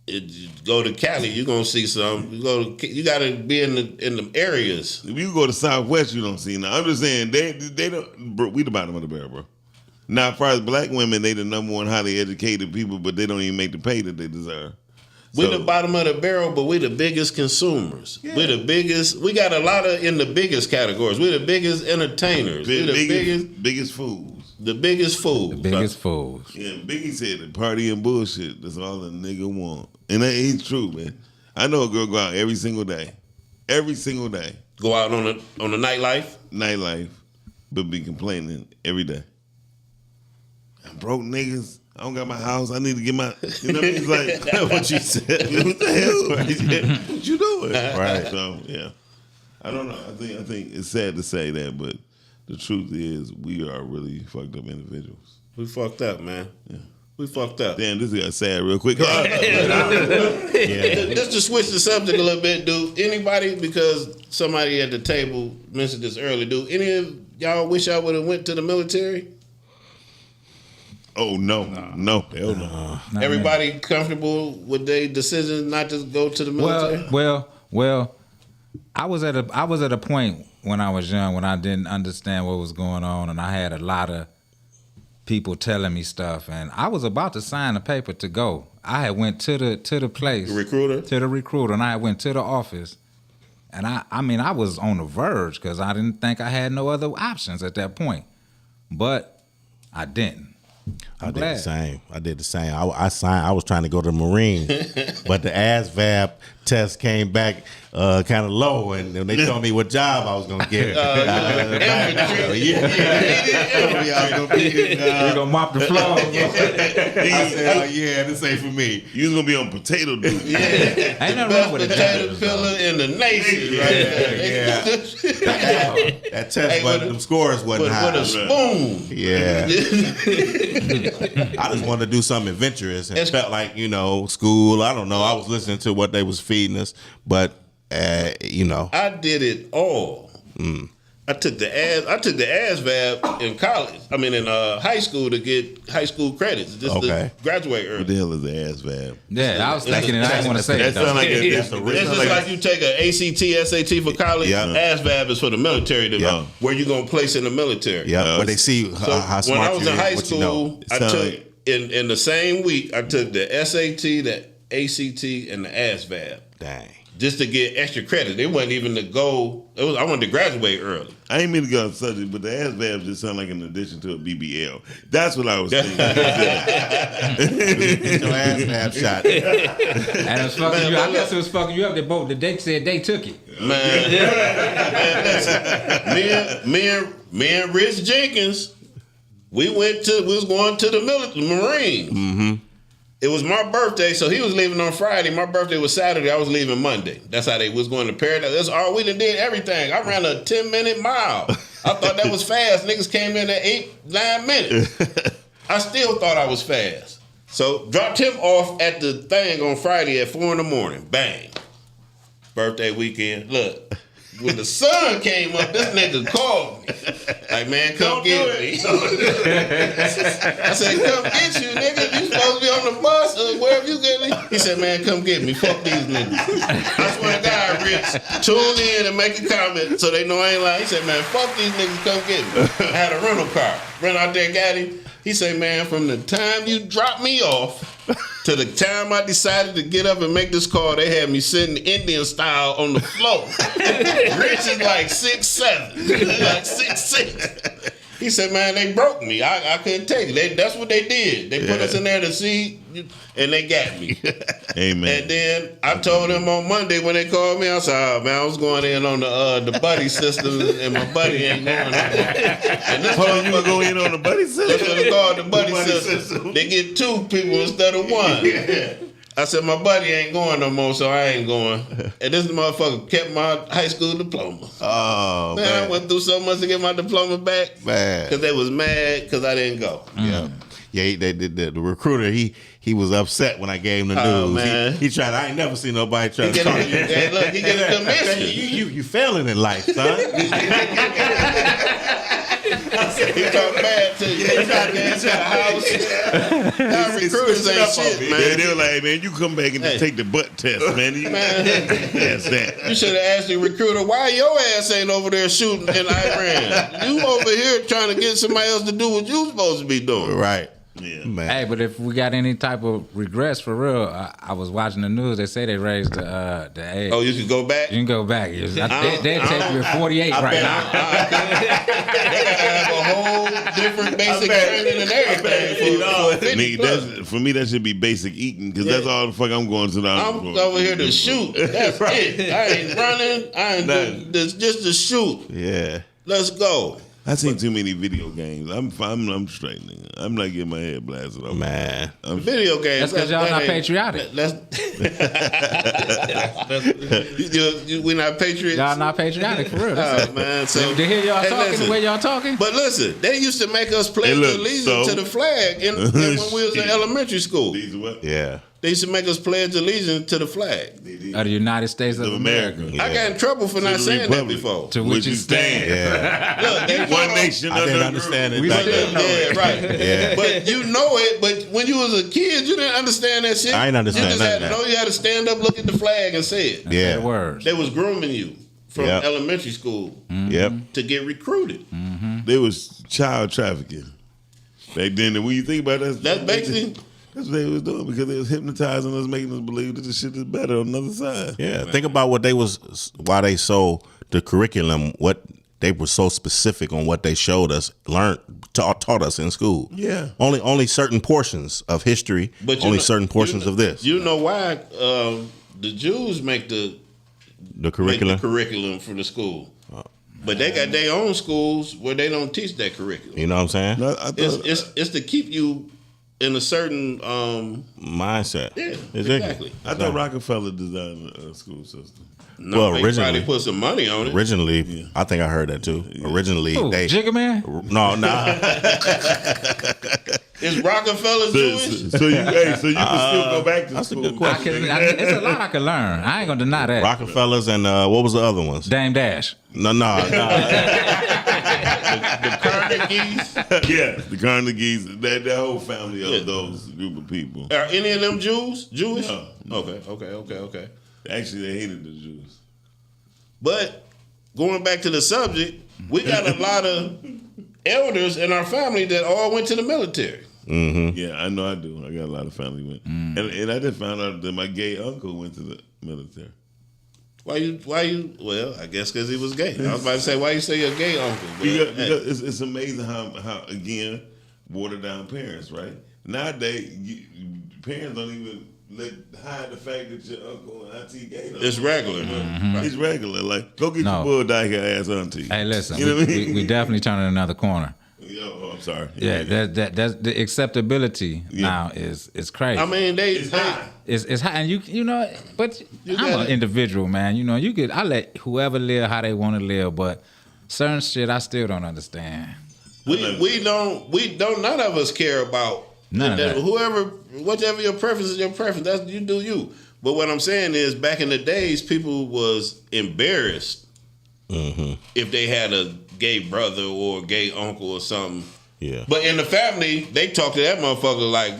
you go to Cali, you gonna see some. You gotta be in the areas. If you go to Southwest, you don't see none. I'm just saying they don't. Bro, we the bottom of the barrel, bro. Now, as far as black women, they the number one highly educated people, but they don't even make the pay that they deserve. We So- the bottom of the barrel, but we the biggest consumers. We the biggest. We got a lot of in the biggest categories. We the biggest entertainers. We the biggest fools. the biggest food. Biggest fools. Yeah, Biggie said the party and bullshit. That's all a nigga want, and that ain't true, man. I know a girl go out every single day, Go out on the nightlife. nightlife, but be complaining every day. I'm broke niggas. I don't got my house. I need to get my. You know what I mean? It's like what you said. What the hell? What you doing? Right. So yeah, I don't know. I think it's sad to say that, but the truth is we are really fucked up individuals. We fucked up, man. Yeah. We fucked up. Damn, this got sad real quick. Just to switch the subject a little bit, do anybody, because somebody at the table mentioned this earlier, do any of y'all wish y'all would have went to the military? Oh no, hell no. Everybody comfortable with their decision not to go to the military? Well. I was at a point when I was young when I didn't understand what was going on, and I had a lot of people telling me stuff, and I was about to sign a paper to go. I had went to the place, The recruiter? to the recruiter, and I went to the office, and I was on the verge because I didn't think I had no other options at that point, but I didn't. I did the same. I signed. I was trying to go to the Marine, but the ASVAB test came back kind of low, and when they told me what job I was gonna get, You're gonna mop the floor. I said, "Oh yeah, this ain't for me." You was gonna be on potato duty. Ain't nothing wrong with Potato it. pillar in the nation, right there. That test, but them scores wasn't high. With a spoon. Yeah. I just wanted to do something adventurous and felt like, school. I don't know. I was listening to what they was feeding us, but I did it all. I took the ASVAB in college. I mean, in high school to get high school credits, just to graduate early. What the hell is the ASVAB? Yeah, I was thinking, and I didn't want to say it. That sound like It's just like you take an ACT, SAT for college. Yeah. ASVAB is for the military, where you gonna place in the military. where they see how So when I smart was you in is, high what you know. school, I took in the same week I took the SAT, the ACT, and the ASVAB. Dang. Just to get extra credit. It wasn't even the goal. I wanted to graduate early. I ain't mean to go on subject, but the ASVAB just sound like an addition to a BBL. That's what I was thinking. Get your ASVAB shot. And it was fucking you. I guess it was fucking you up. They said they took it. Man, me and Rich Jenkins, we was going to the Marines. Mm-hmm. It was my birthday, so he was leaving on Friday. My birthday was Saturday. I was leaving Monday. That's how they was going to Paradise. That's all we done did everything. I ran a 10-minute mile. I thought that was fast. Niggas came in at 9 minutes. I still thought I was fast. So dropped him off at the thing on Friday at 4 a.m. Bang. Birthday weekend. Look. When the sun came up, this nigga called me. Like, man, come get me. I said, come get you, nigga. You supposed to be on the bus or wherever you get me. He said, man, come get me. Fuck these niggas. I swear to God, Rich, tune in and make a comment so they know I ain't lying. He said, man, fuck these niggas, come get me. I had a rental car. Ran out there, got him. He said, man, from the time you dropped me off to the time I decided to get up and make this call, they had me sitting Indian style on the floor. Rich is like 6'7", like 6'6". He said, man, they broke me. I couldn't take it. That's what they did. They put us in there to see, and they got me. Amen. And then I told them on Monday when they called me, I said, oh, man, I was going in on the buddy system, and my buddy ain't going on. And this Hold on, you go in on the buddy system? That's what it's called, the buddy system. They get 2 people instead of 1. I said, my buddy ain't going no more, so I ain't going. And this motherfucker kept my high school diploma. Oh, man. I went through so much to get my diploma back. Man. Because they was mad because I didn't go. Yeah. Yeah, the recruiter, he was upset when I gave him the news. Man. He tried. I ain't never seen nobody try to talk to you. Hey, look, he get a commission. You failing in life, son. He talk bad to you. He tried to get into the house. Now recruiters ain't shit, man. They were like, hey, man, you come back and just take the butt test, man. That's that. You should have asked the recruiter, why your ass ain't over there shooting in Iran? You over here trying to get somebody else to do what you supposed to be doing. Right. Yeah. Man. Hey, but if we got any type of regrets for real, I was watching the news. They say they raised the age. Oh, you can go back? You can go back. They'll take you at 48 right now. They gotta have a whole different basic training and everything. For me, that should be basic eating because that's all the fuck I'm going to. I'm over here to shoot. That's it. I ain't running. I ain't just to shoot. Yeah. Let's go. I seen too many video games. I'm straight, nigga. I'm not getting my head blasted off. Man. Video games. That's because y'all not patriotic. We not patriots. Y'all not patriotic for real. Oh, man. So to hear y'all talking listen, the way y'all talking. But listen, they used to make us pledge allegiance to the flag when we was in elementary school. These are what? Yeah. They used to make us pledge allegiance to the flag. Of the United States of America. Yeah. I got in trouble for not saying that before. To which you stand. Yeah. Look, they One nation. I didn't understand it. We back still then. know Yeah, right. Yeah. But you know it. But when you was a kid, you didn't understand that shit. I ain't understand You just had none to of know you had to stand up, look at the flag, and say it. Yeah. Say words. They was grooming you from Yep. elementary school Yep. to get recruited. There was child trafficking back then. And when you think about that, That's basically. that's what they was doing because they was hypnotizing us, making us believe that this shit is better on the other side. Yeah. Think about why they sold the curriculum, what they were so specific on what they showed us, taught us in school. Yeah. Only certain portions of history, But certain portions of this. You know why the Jews make the curriculum. curriculum for the school. But they got their own schools where they don't teach that curriculum. You know what I'm saying? No, I thought, It's to keep you in a certain Mindset. yeah, Exactly. exactly. I thought Rockefeller designed a school system. No, Well, they originally- probably put some money on it. Originally, I think I heard that too. Originally, Who, they Jigga Man? no, nah. Is Rockefeller Jewish? So you can still go back to that's a school. good question. It's a lot I can learn. I ain't gonna deny that. Rockefellers and what was the other ones? Dame Dash. No. The Carnegies. Yeah, the Carnegies, that whole family of those group of people. Are any of them Jewish? No. Okay. Actually, they hated the Jews. But going back to the subject, we got a lot of elders in our family that all went to the military. Yeah, I know I do. I got a lot of family went. And I just found out that my gay uncle went to the military. Why you? Well, I guess because he was gay. I was about to say, why you say you're a gay uncle? But, Because it's amazing how again, watered down parents, right? Nowadays, parents don't even hide the fact that your uncle and auntie gay. it's regular. It's regular. Like, go get No. your bull dyke ass auntie. Hey, listen, You know what I mean? we definitely turning another corner. Yo, I'm sorry. Yeah, that's the acceptability now is crazy. I mean, It's high. It's high, and you know, but I'm gotta- an individual, man. You know, I let whoever live how they want to live, but certain shit I still don't understand. We don't none of us care about None of that. whatever your preference is your preference. That's you do you. But what I'm saying is back in the days people was embarrassed if they had a gay brother or a gay uncle or something. Yeah. But in the family, they talk to that motherfucker like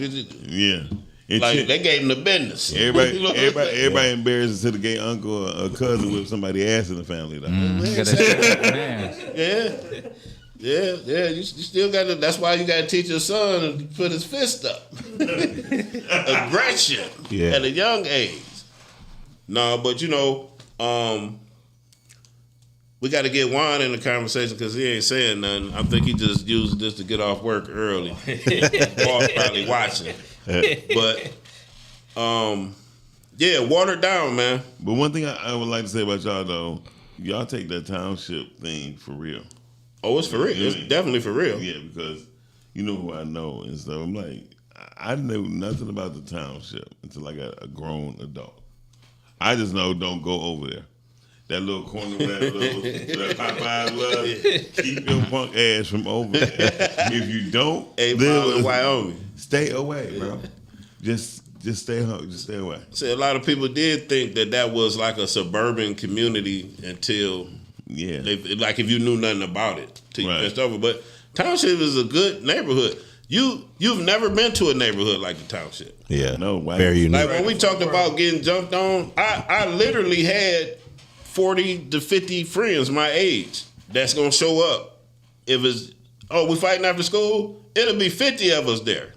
Yeah. And like shit, they gave him the business. everybody embarrassed to the gay uncle or cousin with somebody ass in the family. Though. Got that shit, man. Yeah. You still got to. That's why you got to teach your son to put his fist up. Aggression at a young age. No, but you know, we got to get Juan in the conversation because he ain't saying nothing. I think he just used this to get off work early. Boss probably watching. But yeah, watered down, man. But one thing I would like to say about y'all though, y'all take that township thing for real. Oh, it's for real. It's definitely for real. Yeah, because you know who I know and stuff. I'm like, I knew nothing about the township until I got a grown adult. I just know don't go over there. That little corner where that little Popeyes was, keep your punk ass from over there. If you don't, 8 Mile in Wyoming. Stay away, bro. Just stay home. Just stay away. See, a lot of people did think that was like a suburban community until like if you knew nothing about it till you passed over. But township is a good neighborhood. You've never been to a neighborhood like the township. Yeah. No, wow. Very unique. Like when we talked about getting jumped on, I literally had 40 to 50 friends my age that's gonna show up. If it's we fighting after school, it'll be 50 of us there.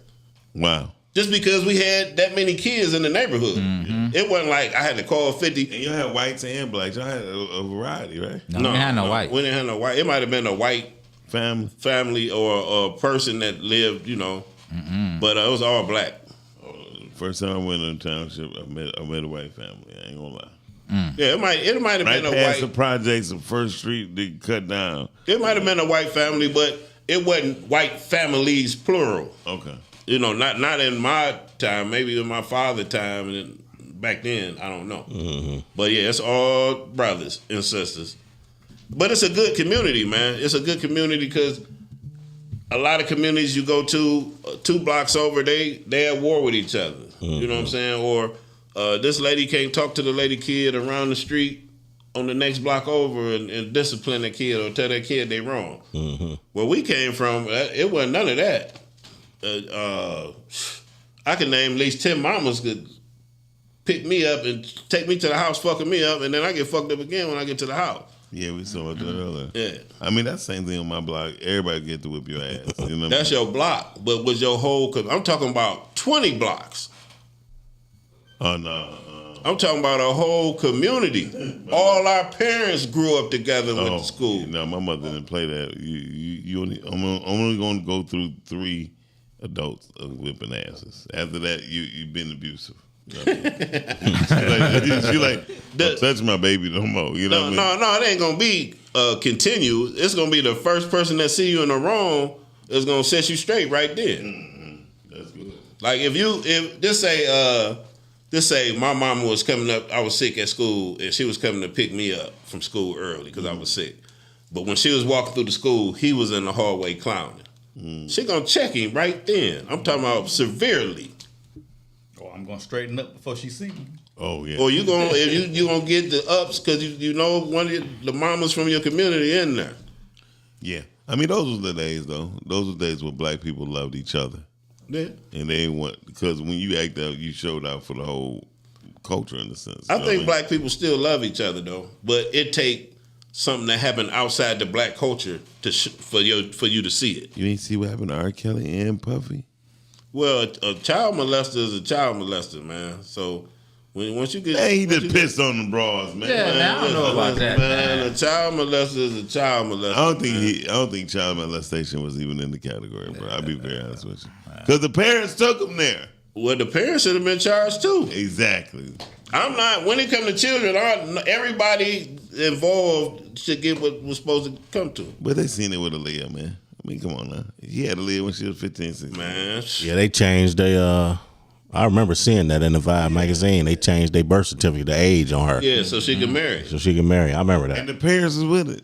Wow. Just because we had that many kids in the neighborhood. It wasn't like I had to call 50. And y'all had whites and blacks. Y'all had a variety, right? No, we didn't have no white. We didn't have no white. It might have been a white Family. or a person that lived, but it was all black. First time I went in the township, I met a white family. I ain't gonna lie. Yeah, it might have Right been a past the white. projects of First Street, they cut down. It might have been a white family, but it wasn't white families plural. Okay. Not in my time. Maybe in my father's time, and back then I don't know. But yeah, it's all brothers and sisters. But it's a good community, man. It's a good community because a lot of communities you go to 2 blocks over, they at war with each other. You know what I'm saying? Or this lady can't talk to the lady kid around the street on the next block over and discipline that kid or tell that kid they wrong. Where we came from, it wasn't none of that. I can name at least 10 mamas could pick me up and take me to the house fucking me up, and then I get fucked up again when I get to the house. Yeah, we saw that earlier. Yeah. I mean, that's the same thing on my block. Everybody get to whip your ass. You know That's your block, but was your whole, I'm talking about 20 blocks. Oh, no. I'm talking about a whole community. All our parents grew up together with the school. No, my mother didn't play that. I'm only going to go through 3 adults of whipping asses. After that, you've been abusive. She like, don't touch my baby no more. You know what I mean? No, it ain't gonna be continue. It's gonna be the first person that see you in the wrong is gonna set you straight right there. Mm-hmm. That's good. Like if this say my mama was coming up, I was sick at school, and she was coming to pick me up from school early because I was sick. But when she was walking through the school, he was in the hallway clowning. She gonna check him right then. I'm talking about severely. Oh, I'm gonna straighten up before she see me. Oh yeah. Or you gonna if you gonna get the ups because you know one of the mamas from your community in there. Yeah. I mean, those were the days though. Those were the days when black people loved each other. Yeah. And they want because when you act out, you showed out for the whole culture in a sense. I think black people still love each other though, but it take something that happened outside the black culture to for you to see it. You ain't see what happened to R. Kelly and Puffy? Well, a child molester is a child molester, man. So once you get, Hey, he just pissed on the bras, man. Yeah, man, I don't know about that, man. man. A child molester is a child molester. I don't think child molestation was even in the category, bro. I'll be very honest with you. Because the parents took him there. Well, the parents should have been charged too. Exactly. I'm not. When it comes to children, everybody involved should get what was supposed to come to. But they seen it with Aaliyah, man. I mean, come on now. He had Aaliyah when she was 15, 16. Man, Yeah, they changed I remember seeing that in the Vibe magazine. They changed their birth certificate, the age on her. yeah, so she can marry. So she can marry. I remember And that. the parents was with it.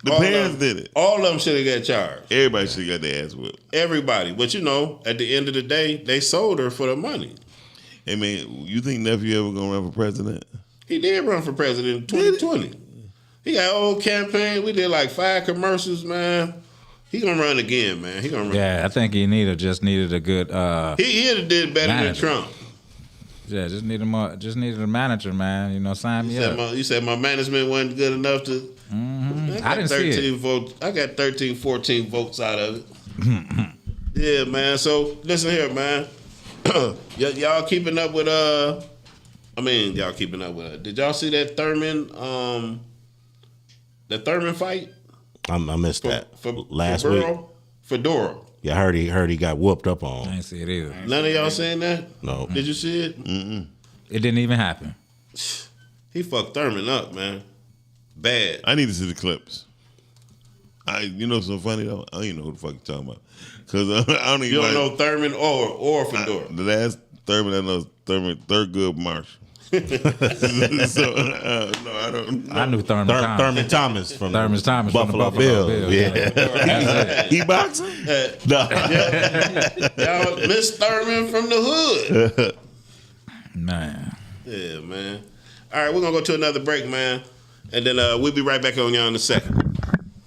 The parents did it. All of them should have got charged. Everybody should have got their ass whipped. Everybody. But at the end of the day, they sold her for the money. Hey, man, you think nephew ever going to run for president? He did run for president in 2020. He got a whole campaign. We did like 5 commercials, man. He gonna run again, man. He gonna run. Yeah, I think he needed a good. He did better manager. than Trump. Yeah, just needed a manager, man. You know, sign me up. You said my management wasn't good enough to. I didn't see it. Votes. I got 13, 14 votes out of it. Yeah, man. So listen here, man. Y'all keeping up with y'all keeping up with Did y'all see that Thurman fight? I missed that For last Burrow? week. For Doro. Yeah, I heard he got whooped up I on. didn't see it either. None of y'all saying that? No. Did you see it? It didn't even happen. He fucked Thurman up, man. Bad. I need to see the clips. You know what's so funny though? I don't even know who the fuck you're talking about. Because I don't even You don't know Thurman or Fedora. The last Thurman I know is Thurgood Marshall. So, no, I don't know. I knew Thurman Thomas. Thurman Thomas from Thurman Thomas from the Buffalo Buffalo Bills. Bills. Yeah. He boxing? No. Y'all Miss Thurman from the hood. Man. Yeah, man. All right, we're going to go to another break, man. And then we'll be right back on y'all in a second.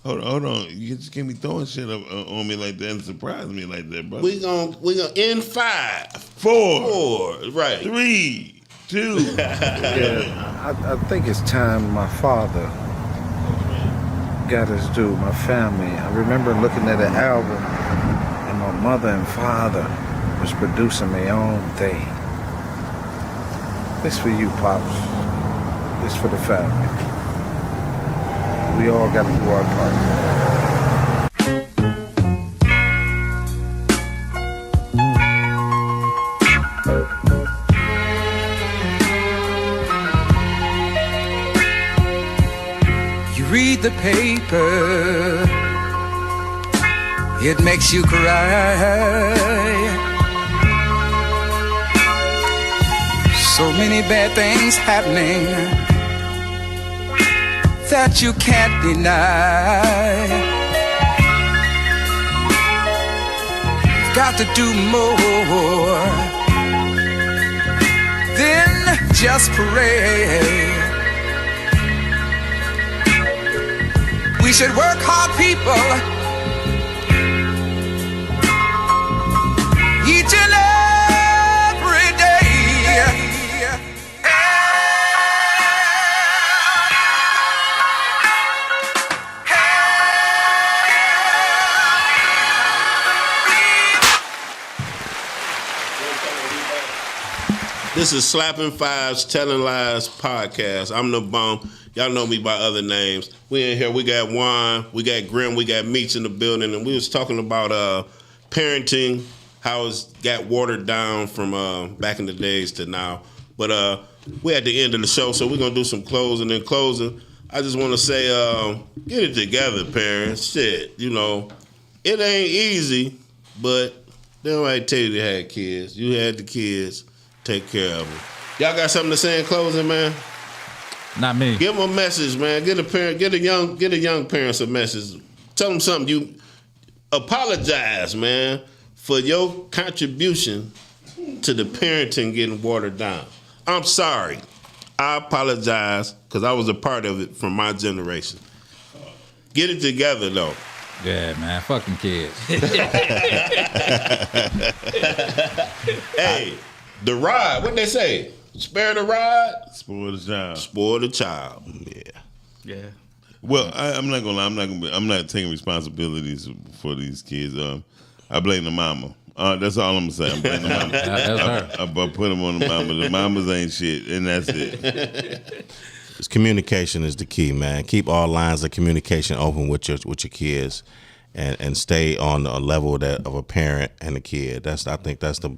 Hold on. You just can't be throwing shit up on me like that and surprise me like that, bro. We're gonna end 5, 4, right. 3, 2. I think it's time my father got his due, my family. I remember looking at an album and my mother and father was producing their own thing. This for you, Pops. This for the family. We all got to do our part. You read the paper, it makes you cry. So many bad things happening that you can't deny. Got to do more than just pray. We should work hard, people, each and every day. This is Slappin' Fives, Telling Lies podcast. I'm the bum. Y'all know me by other names. We in here. We got Juan, we got Grim, we got Meats in the building, and we was talking about parenting, how it's got watered down from back in the days to now. But we're at the end of the show, so we're gonna do some closing. In closing, I just want to say, get it together, parents. Shit, you know, it ain't easy, but they don't tell you they had kids. You had the kids. Take care of them. Y'all got something to say in closing, man? Not me. Give them a message, man. Get a young parents a message. Tell them something. You apologize, man, for your contribution to the parenting getting watered down. I'm sorry. I apologize because I was a part of it from my generation. Get it together, though. Yeah, man. Fucking kids. Hey, the ride. What they say? Spare the ride. Spoil the child. Spoil the child. Yeah. Yeah. Well, I'm not gonna lie. I'm not taking responsibilities for these kids. I blame the mama. That's all I'm gonna say. I blame the mama. That's her. I put them on the mama. The mamas ain't shit, and that's it. Communication is the key, man. Keep all lines of communication open with your kids, and stay on a level of a parent and a kid. I think that's the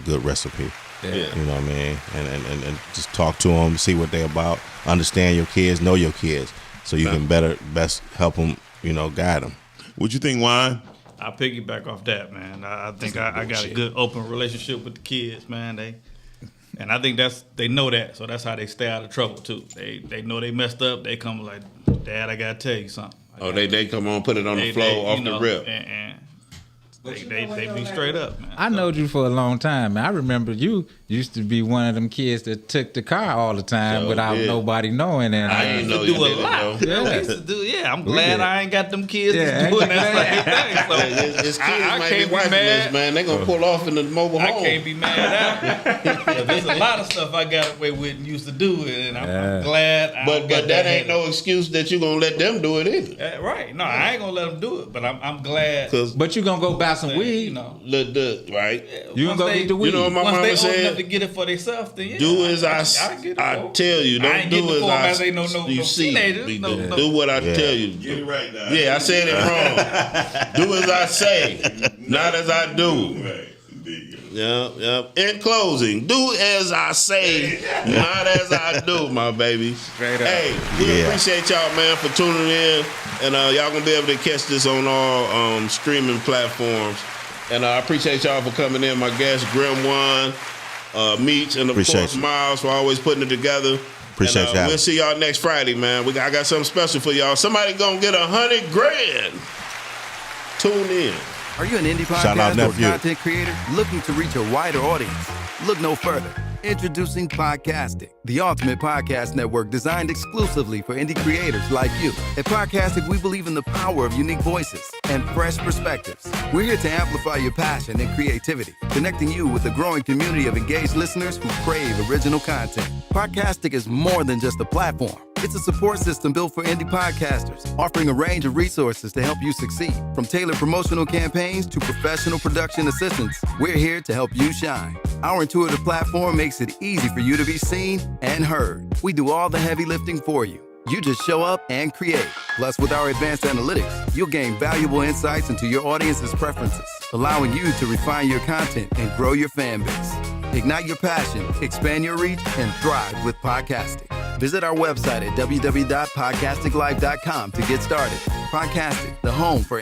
good recipe. Yeah. You know what I mean? And just talk to them, see what they're about, understand your kids, know your kids, so you can best help them, guide them. What you think, Juan? I'll piggyback off that, man. I think I got a good open relationship with the kids, man. And I think they know that, so that's how they stay out of trouble too. They know they messed up. They come like, Dad, I gotta tell you something. They come on, put it on the floor off the rip. And they be straight up, man. I knowed you for a long time, man. I remember you used to be one of them kids that took the car all the time without nobody knowing. And I didn't know you do a did it, lot. though. We used to do, I'm glad did. I ain't got them kids Yeah, doing that same thing. So His kids I might can't be be watching mad. this, man. They gonna pull off in the mobile I home. can't be mad at them. 'Cause there's a lot of stuff I got away with and used to do, and I'm glad. But that ain't no excuse that you gonna let them do it either. Right. No, I ain't gonna let them do it, but I'm glad. But you gonna go buy some weed? You know, Right? You gonna go get the weed? You know what my once mama they old said? enough to get it for themselves, then Do as I get it for tell you. I Don't ain't do getting it for 'em as as they no you see. teenagers. No. Do what I tell you. Get it right now. Yeah, I said it wrong. Do as I say, not as I do. Right. Yeah. In closing, do as I say, not as I do, my baby. Straight up. Hey, we appreciate y'all, man, for tuning in. And y'all gonna be able to catch this on all streaming platforms. And I appreciate y'all for coming in. My guest, Grim One, Meech, and of course Miles for always putting it together. Appreciate y'all. We'll see y'all next Friday, man. I got something special for y'all. Somebody gonna get $100,000. Tune in. Are you an indie Shout out podcast or nephew. content creator looking to reach a wider audience? Look no further. Introducing Podcastic, the ultimate podcast network designed exclusively for indie creators like you. At Podcastic, we believe in the power of unique voices and fresh perspectives. We're here to amplify your passion and creativity, connecting you with a growing community of engaged listeners who crave original content. Podcastic is more than just a platform. It's a support system built for indie podcasters, offering a range of resources to help you succeed. From tailored promotional campaigns to professional production assistance, we're here to help you shine. Our intuitive platform makes it easy for you to be seen and heard. We do all the heavy lifting for you. You just show up and create. Plus, with our advanced analytics, you'll gain valuable insights into your audience's preferences, allowing you to refine your content and grow your fan base. Ignite your passion, expand your reach, and thrive with podcasting. Visit our website at www.podcasticlife.com to get started. Podcastic, the home for